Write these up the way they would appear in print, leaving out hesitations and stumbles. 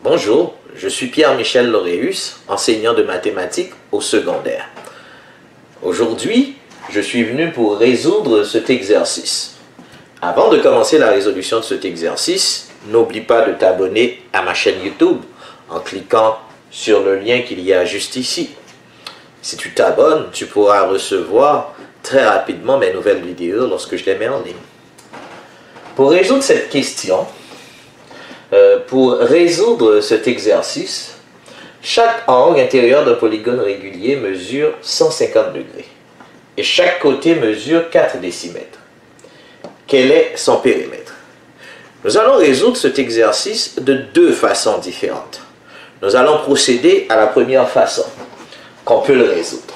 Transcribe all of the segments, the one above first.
Bonjour, je suis Pierre-Michel Lauréus, enseignant de mathématiques au secondaire. Aujourd'hui, je suis venu pour résoudre cet exercice. Avant de commencer la résolution de cet exercice, n'oublie pas de t'abonner à ma chaîne YouTube en cliquant sur le lien qu'il y a juste ici. Si tu t'abonnes, tu pourras recevoir très rapidement mes nouvelles vidéos lorsque je les mets en ligne. Pour résoudre cette question, pour résoudre cet exercice, chaque angle intérieur d'un polygone régulier mesure 150 degrés et chaque côté mesure 4 décimètres. Quel est son périmètre? Nous allons résoudre cet exercice de deux façons différentes. Nous allons procéder à la première façon, qu'on peut le résoudre.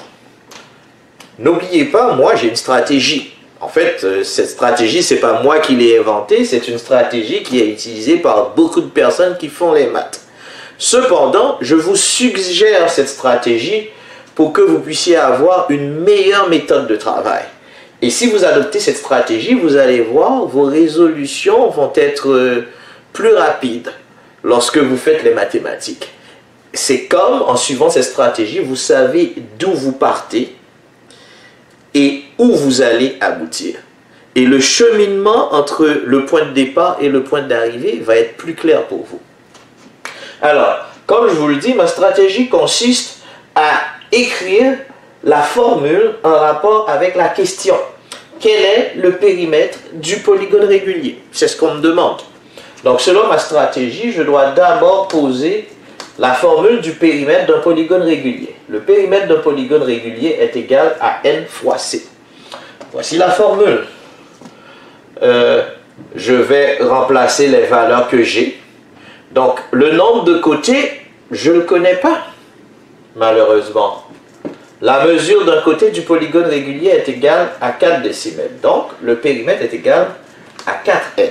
N'oubliez pas, moi j'ai une stratégie. En fait, cette stratégie, ce n'est pas moi qui l'ai inventée, c'est une stratégie qui est utilisée par beaucoup de personnes qui font les maths. Cependant, je vous suggère cette stratégie pour que vous puissiez avoir une meilleure méthode de travail. Et si vous adoptez cette stratégie, vous allez voir, vos résolutions vont être plus rapides lorsque vous faites les mathématiques. C'est comme, en suivant cette stratégie, vous savez d'où vous partez et où vous allez aboutir. Et le cheminement entre le point de départ et le point d'arrivée va être plus clair pour vous. Alors, comme je vous le dis, ma stratégie consiste à écrire la formule en rapport avec la question. Quel est le périmètre du polygone régulier? C'est ce qu'on me demande. Donc, selon ma stratégie, je dois d'abord poser la formule du périmètre d'un polygone régulier. Le périmètre d'un polygone régulier est égal à n fois c. Voici la formule. Je vais remplacer les valeurs que j'ai. Donc, le nombre de côtés, je ne le connais pas, malheureusement. La mesure d'un côté du polygone régulier est égale à 4 décimètres. Donc, le périmètre est égal à 4n.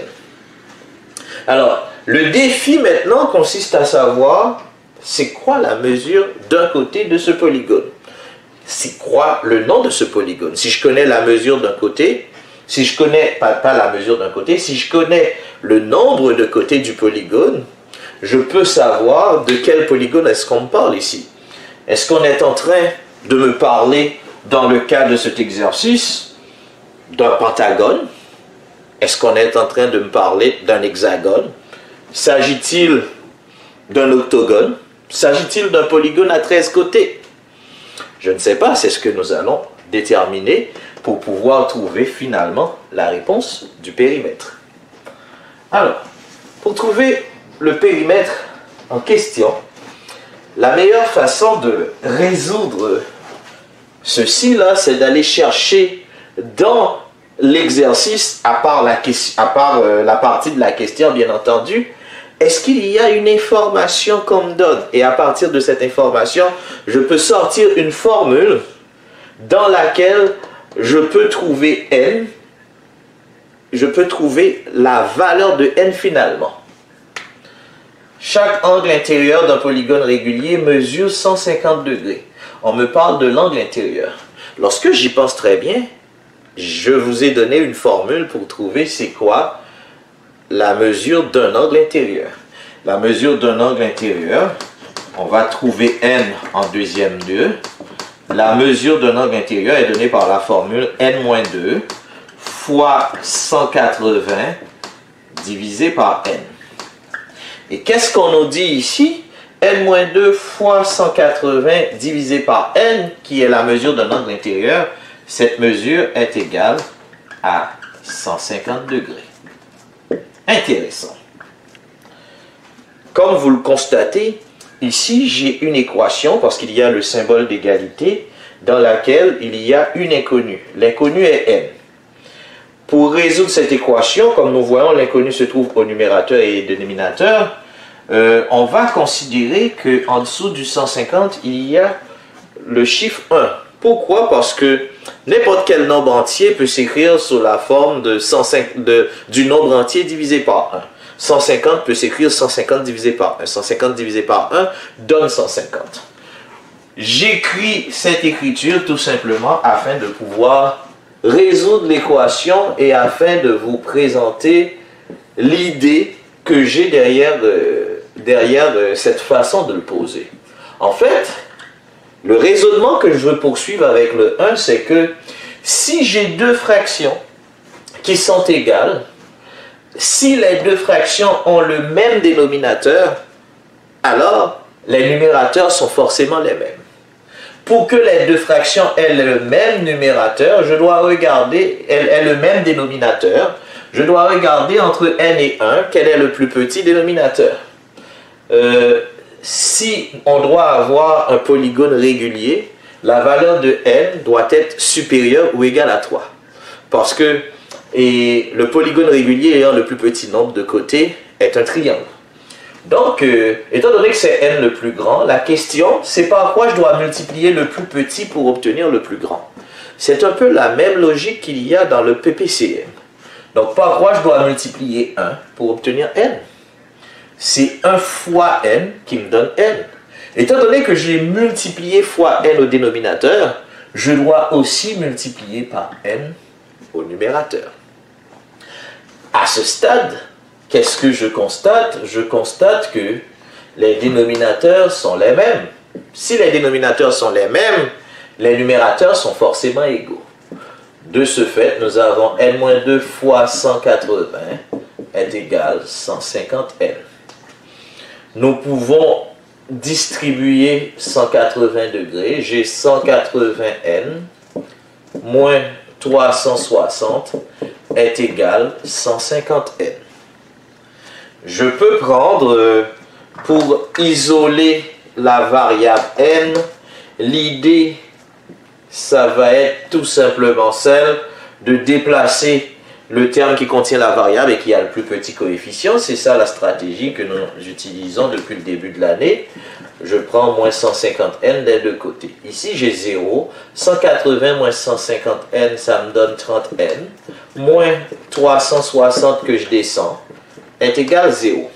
Alors, le défi maintenant consiste à savoir c'est quoi la mesure d'un côté de ce polygone. C'est quoi le nom de ce polygone? Si je connais la mesure d'un côté, si je connais, pas la mesure d'un côté, si je connais le nombre de côtés du polygone, je peux savoir de quel polygone est-ce qu'on me parle ici. Est-ce qu'on est en train de me parler, dans le cas de cet exercice, d'un pentagone? Est-ce qu'on est en train de me parler d'un hexagone? S'agit-il d'un octogone? S'agit-il d'un polygone à 13 côtés? Je ne sais pas, c'est ce que nous allons déterminer pour pouvoir trouver finalement la réponse du périmètre. Alors, pour trouver le périmètre en question, la meilleure façon de résoudre ceci-là, c'est d'aller chercher dans l'exercice, à part la partie de la question, bien entendu, est-ce qu'il y a une information qu'on me donne? Et à partir de cette information, je peux sortir une formule dans laquelle je peux trouver n, je peux trouver la valeur de n finalement. Chaque angle intérieur d'un polygone régulier mesure 150 degrés. On me parle de l'angle intérieur. Lorsque j'y pense très bien, je vous ai donné une formule pour trouver c'est quoi la mesure d'un angle intérieur. La mesure d'un angle intérieur, on va trouver n en deuxième 2. La mesure d'un angle intérieur est donnée par la formule n-2 fois 180 divisé par n. Et qu'est-ce qu'on nous dit ici? n-2 fois 180 divisé par n, qui est la mesure d'un angle intérieur, cette mesure est égale à 150 degrés. Intéressant. Comme vous le constatez, ici j'ai une équation, parce qu'il y a le symbole d'égalité, dans laquelle il y a une inconnue. L'inconnue est n. Pour résoudre cette équation, comme nous voyons, l'inconnu se trouve au numérateur et dénominateur, on va considérer qu'en dessous du 150, il y a le chiffre 1. Pourquoi? Parce que n'importe quel nombre entier peut s'écrire sous la forme du nombre entier divisé par 1. 150 peut s'écrire 150 divisé par 1. 150 divisé par 1 donne 150. J'écris cette écriture tout simplement afin de pouvoir résoudre l'équation et afin de vous présenter l'idée que j'ai derrière derrière cette façon de le poser? En fait, le raisonnement que je veux poursuivre avec le 1, c'est que si j'ai deux fractions qui sont égales, si les deux fractions ont le même dénominateur, alors les numérateurs sont forcément les mêmes. Pour que les deux fractions aient le même numérateur, je dois regarder, aient le même dénominateur, je dois regarder entre n et 1, quel est le plus petit dénominateur. Si on doit avoir un polygone régulier, la valeur de n doit être supérieure ou égale à 3. Parce que le polygone régulier ayant le plus petit nombre de côtés est un triangle. Donc, étant donné que c'est n le plus grand, la question, c'est par quoi je dois multiplier le plus petit pour obtenir le plus grand. C'est un peu la même logique qu'il y a dans le PPCM. Donc, par quoi je dois multiplier 1 pour obtenir n? C'est 1 fois n qui me donne n. Étant donné que j'ai multiplié fois n au dénominateur, je dois aussi multiplier par n au numérateur. À ce stade, qu'est-ce que je constate? Je constate que les dénominateurs sont les mêmes. Si les dénominateurs sont les mêmes, les numérateurs sont forcément égaux. De ce fait, nous avons n-2 fois 180 est égal à 150n. Nous pouvons distribuer 180 degrés. J'ai 180n moins 360 est égal à 150n. Je peux prendre, pour isoler la variable n, l'idée, ça va être tout simplement celle de déplacer le terme qui contient la variable et qui a le plus petit coefficient. C'est ça la stratégie que nous utilisons depuis le début de l'année. Je prends moins 150n des deux côtés. Ici, j'ai 0. 180 moins 150n, ça me donne 30n. Moins 360 que je descends est égal à 0.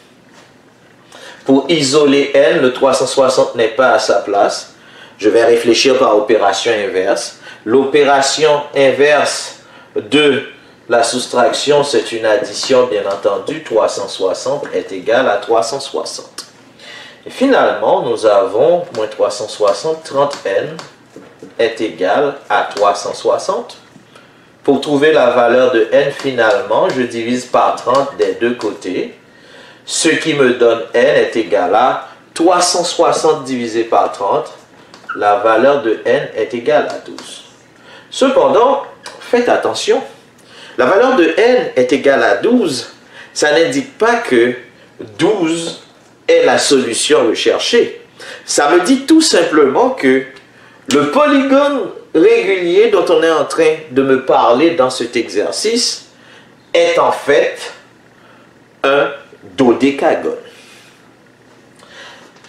Pour isoler n, le 360 n'est pas à sa place. Je vais réfléchir par opération inverse. L'opération inverse de la soustraction, c'est une addition, bien entendu. 360 est égal à 360. Et finalement, nous avons moins 360, 30n est égal à 360. Pour trouver la valeur de n, finalement, je divise par 30 des deux côtés. Ce qui me donne n est égal à 360 divisé par 30. La valeur de n est égale à 12. Cependant, faites attention. La valeur de n est égale à 12. Ça n'indique pas que 12 est la solution recherchée. Ça me dit tout simplement que le polygone régulier dont on est en train de me parler dans cet exercice est en fait un dodécagone.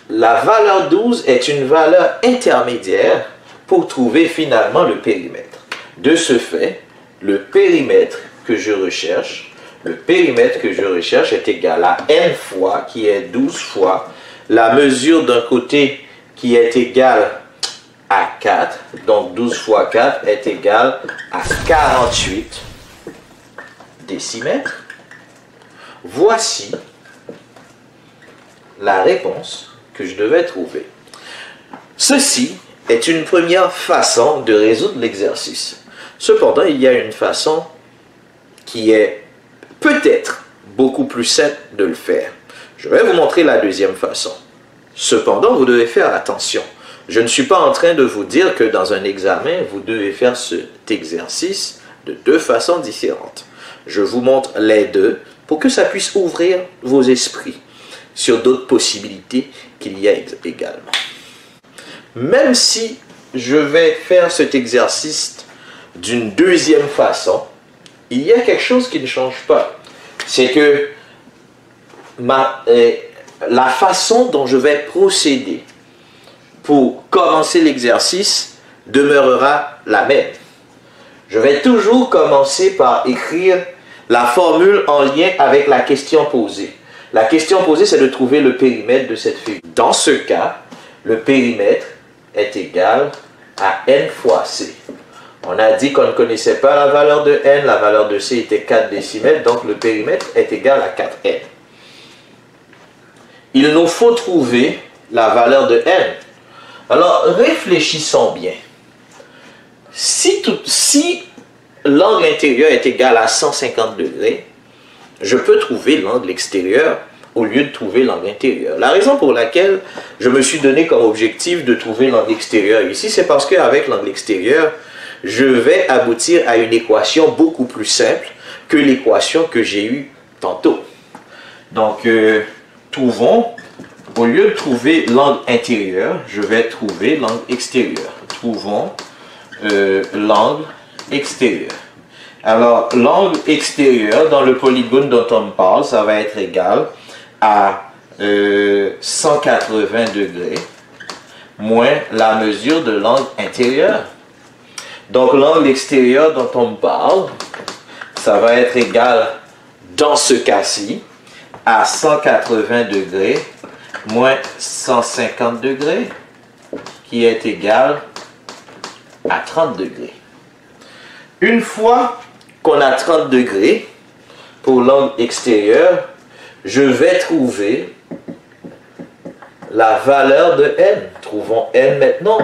La valeur 12 est une valeur intermédiaire pour trouver finalement le périmètre. De ce fait, le périmètre que je recherche est égal à n fois, qui est 12 fois, la mesure d'un côté qui est égale à 4, donc 12 fois 4 est égal à 48 décimètres. Voici la réponse que je devais trouver. Ceci est une première façon de résoudre l'exercice. Cependant, il y a une façon qui est peut-être beaucoup plus simple de le faire. Je vais vous montrer la deuxième façon. Cependant, vous devez faire attention. Je ne suis pas en train de vous dire que dans un examen, vous devez faire cet exercice de deux façons différentes. Je vous montre les deux pour que ça puisse ouvrir vos esprits sur d'autres possibilités qu'il y a également. Même si je vais faire cet exercice d'une deuxième façon, il y a quelque chose qui ne change pas. C'est que la façon dont je vais procéder pour commencer l'exercice demeurera la même. Je vais toujours commencer par écrire la formule en lien avec la question posée. La question posée, c'est de trouver le périmètre de cette figure. Dans ce cas, le périmètre est égal à n fois c. On a dit qu'on ne connaissait pas la valeur de n, la valeur de c était 4 décimètres, donc le périmètre est égal à 4n. il nous faut trouver la valeur de n. Alors, réfléchissons bien. Si l'angle intérieur est égal à 150 degrés, je peux trouver l'angle extérieur au lieu de trouver l'angle intérieur. La raison pour laquelle je me suis donné comme objectif de trouver l'angle extérieur ici, c'est parce qu'avec l'angle extérieur, je vais aboutir à une équation beaucoup plus simple que l'équation que j'ai eue tantôt. Donc, trouvons, au lieu de trouver l'angle intérieur, je vais trouver l'angle extérieur. Trouvons l'angle extérieur. Alors, l'angle extérieur dans le polygone dont on me parle, ça va être égal à 180 degrés moins la mesure de l'angle intérieur. Donc, l'angle extérieur dont on me parle, ça va être égal, dans ce cas-ci, à 180 degrés moins 150 degrés, qui est égal à 30 degrés. Une fois qu'on a 30 degrés pour l'angle extérieur, je vais trouver la valeur de n. Trouvons n maintenant.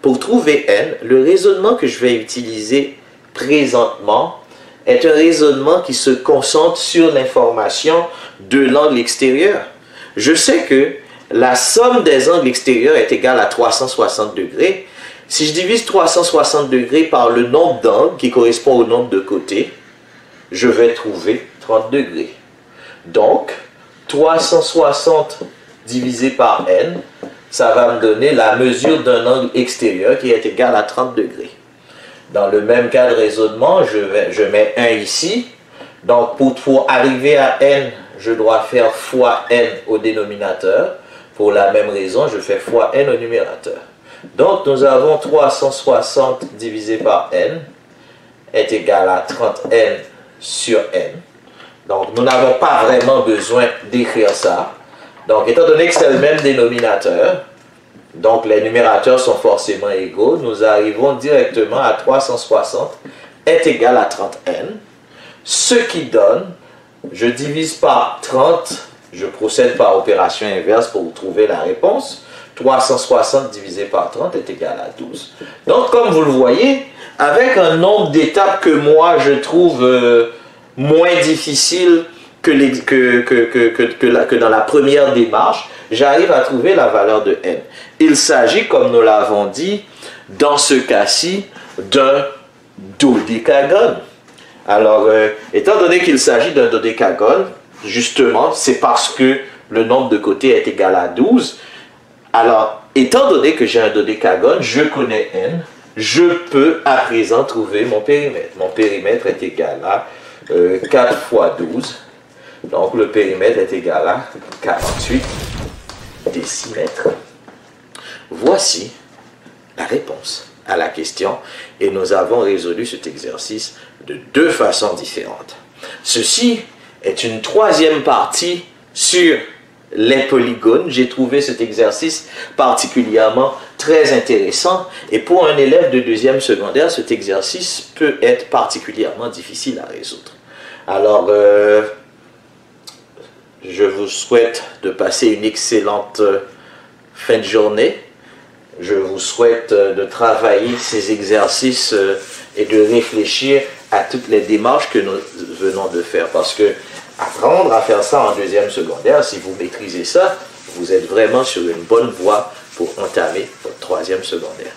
Pour trouver n, le raisonnement que je vais utiliser présentement est un raisonnement qui se concentre sur l'information de l'angle extérieur. Je sais que la somme des angles extérieurs est égale à 360 degrés. Si je divise 360 degrés par le nombre d'angles qui correspond au nombre de côtés, je vais trouver 30 degrés. Donc, 360 divisé par n, ça va me donner la mesure d'un angle extérieur qui est égal à 30 degrés. Dans le même cas de raisonnement, je mets 1 ici. Donc, pour arriver à n, je dois faire fois n au dénominateur. Pour la même raison, je fais fois n au numérateur. Donc, nous avons 360 divisé par n est égal à 30n sur n. Donc, nous n'avons pas vraiment besoin d'écrire ça. Donc, étant donné que c'est le même dénominateur, donc les numérateurs sont forcément égaux, nous arrivons directement à 360 est égal à 30n, ce qui donne, je divise par 30, je procède par opération inverse pour trouver la réponse, 360 divisé par 30 est égal à 12. Donc, comme vous le voyez, avec un nombre d'étapes que moi je trouve moins difficile que dans la première démarche, j'arrive à trouver la valeur de n. Il s'agit, comme nous l'avons dit, dans ce cas-ci, d'un dodécagone. Alors, étant donné qu'il s'agit d'un dodécagone, justement, c'est parce que le nombre de côtés est égal à 12. Alors, étant donné que j'ai un dodécagone, je connais n, je peux à présent trouver mon périmètre. Mon périmètre est égal à 4 fois 12. Donc, le périmètre est égal à 48 décimètres. Voici la réponse à la question et nous avons résolu cet exercice de deux façons différentes. Ceci est une troisième partie sur les polygones. J'ai trouvé cet exercice particulièrement très intéressant et pour un élève de deuxième secondaire, cet exercice peut être particulièrement difficile à résoudre. Alors, je vous souhaite de passer une excellente fin de journée. Je vous souhaite de travailler ces exercices et de réfléchir à toutes les démarches que nous venons de faire. Parce que apprendre à faire ça en deuxième secondaire, si vous maîtrisez ça, vous êtes vraiment sur une bonne voie pour entamer votre troisième secondaire.